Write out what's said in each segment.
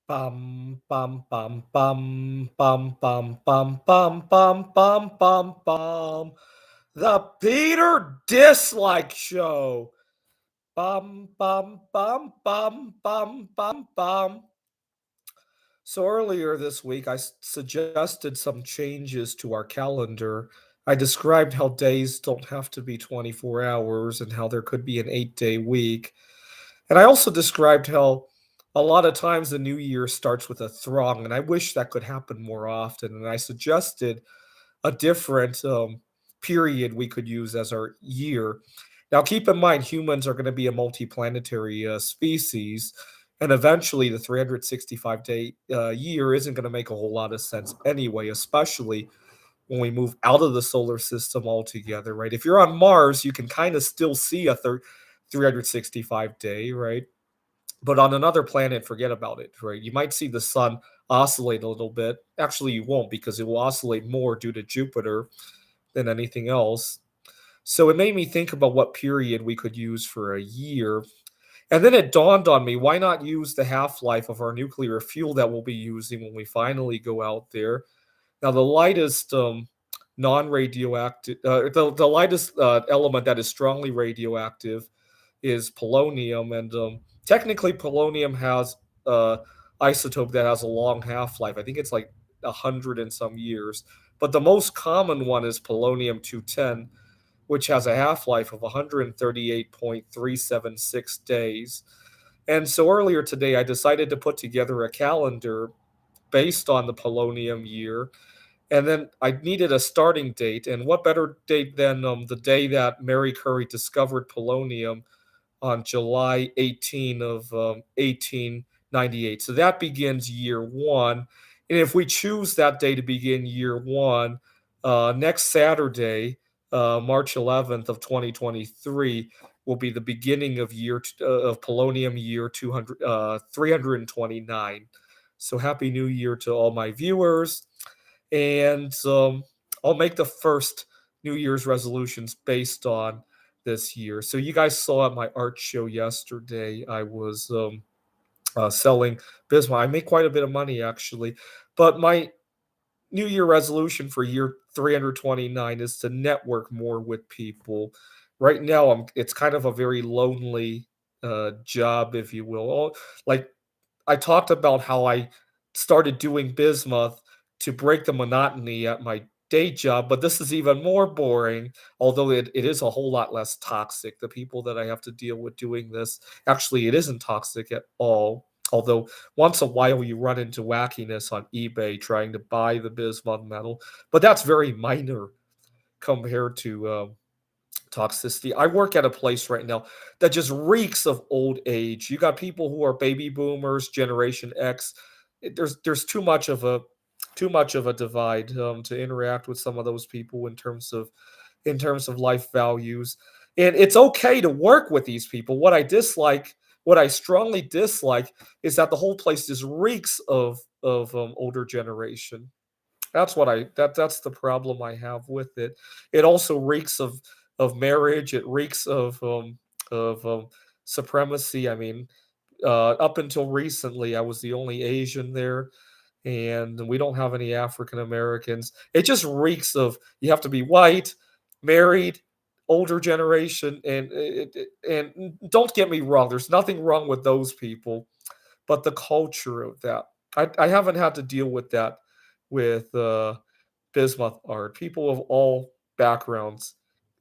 Bum, bum, bum, bum, bum, bum, bum, bum, bum, bum, bum, bum. The Peter Dislike Show. Bum, bum, bum, bum, bum, bum, bum. So earlier this week, I suggested some changes to our calendar. I described how days don't have to be 24 hours and how there could be an 8-day week. And I also described how a lot of times the new year starts with a throng, and I wish that could happen more often. And I suggested a different period we could use as our year. Now, keep in mind, humans are going to be a multiplanetary species, and eventually the 365-day year isn't going to make a whole lot of sense anyway, especially when we move out of the solar system altogether, right? If you're on Mars, you can kind of still see a 365 day, right? But on another planet, forget about it, right? You might see the sun oscillate a little bit. Actually, you won't because it will oscillate more due to Jupiter than anything else. So it made me think about what period we could use for a year. And then it dawned on me, why not use the half life of our nuclear fuel that we'll be using when we finally go out there? Now, the lightest non radioactive, the lightest element that is strongly radioactive is polonium. And technically, polonium has uh, isotope that has a long half life. I think it's like 100 and some years. But the most common one is polonium 210, which has a half life of 138.376 days. And so earlier today, I decided to put together a calendar based on the polonium year. And then I needed a starting date. And what better date than the day that Mary Curie discovered polonium on July 18 of 1898. So that begins year one. And if we choose that day to begin year one, next Saturday, March 11th of 2023, will be the beginning of of polonium year 329. So happy New Year to all my viewers, and I'll make the first New Year's resolutions based on this year. So you guys saw at my art show yesterday, I was selling Bismarck. I make quite a bit of money actually, but my New Year resolution for year 329 is to network more with people. Right now, it's kind of a very lonely job, if you will. Like I talked about how I started doing Bismuth to break the monotony at my day job, but this is even more boring, although it is a whole lot less toxic. The people that I have to deal with doing this, actually, it isn't toxic at all. Although once a while you run into wackiness on eBay trying to buy the Bismuth metal, but that's very minor compared to toxicity. I work at a place right now that just reeks of old age. You got people who are baby boomers, Generation X. There's too much of a divide to interact with some of those people in terms of life values. And it's okay to work with these people. What I strongly dislike, is that the whole place just reeks of older generation. That's the problem I have with it. It also reeks of marriage. It reeks of supremacy. I mean, up until recently, I was the only Asian there, and we don't have any African Americans. It just reeks of, you have to be white, married, older generation, and don't get me wrong. There's nothing wrong with those people, but the culture of that. I haven't had to deal with that with Bismuth art. People of all backgrounds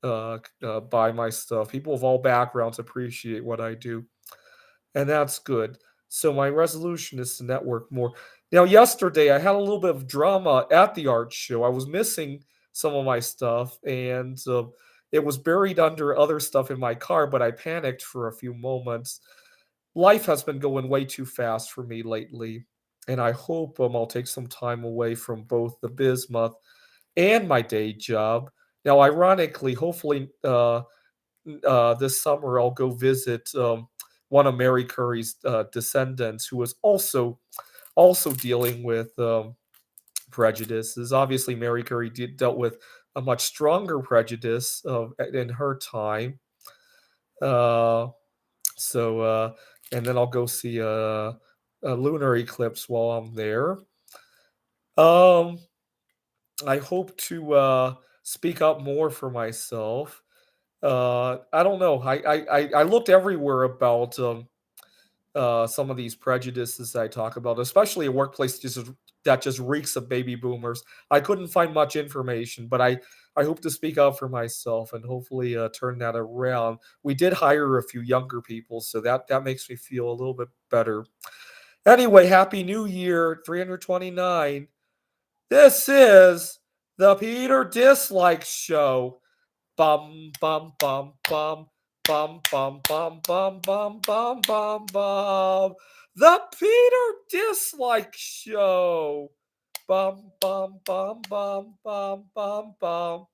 buy my stuff. People of all backgrounds appreciate what I do, and that's good. So my resolution is to network more. Now, yesterday I had a little bit of drama at the art show. I was missing some of my stuff, and it was buried under other stuff in my car. But I panicked for a few moments. Life has been going way too fast for me lately, and I hope I'll take some time away from both the Bismuth and my day job. Now, ironically, hopefully, this summer I'll go visit one of Mary Curie's descendants, who was also dealing with prejudices. Obviously, Mary Curie dealt with a much stronger prejudice in her time. Uh, so, and then I'll go see lunar eclipse while I'm there. Um, I hope to speak up more for myself. I don't know. I looked everywhere about some of these prejudices I talk about, especially a workplace that just reeks of baby boomers. I couldn't find much information, but I hope to speak out for myself and hopefully turn that around. We did hire a few younger people, so that makes me feel a little bit better. Anyway, Happy New Year, 329. This is the Peter Dislike Show. Bum bum bum bum bum bum bum bum bum bum bum bum. The Peter Dislike Show. Bum bum bum bum bum bum bum.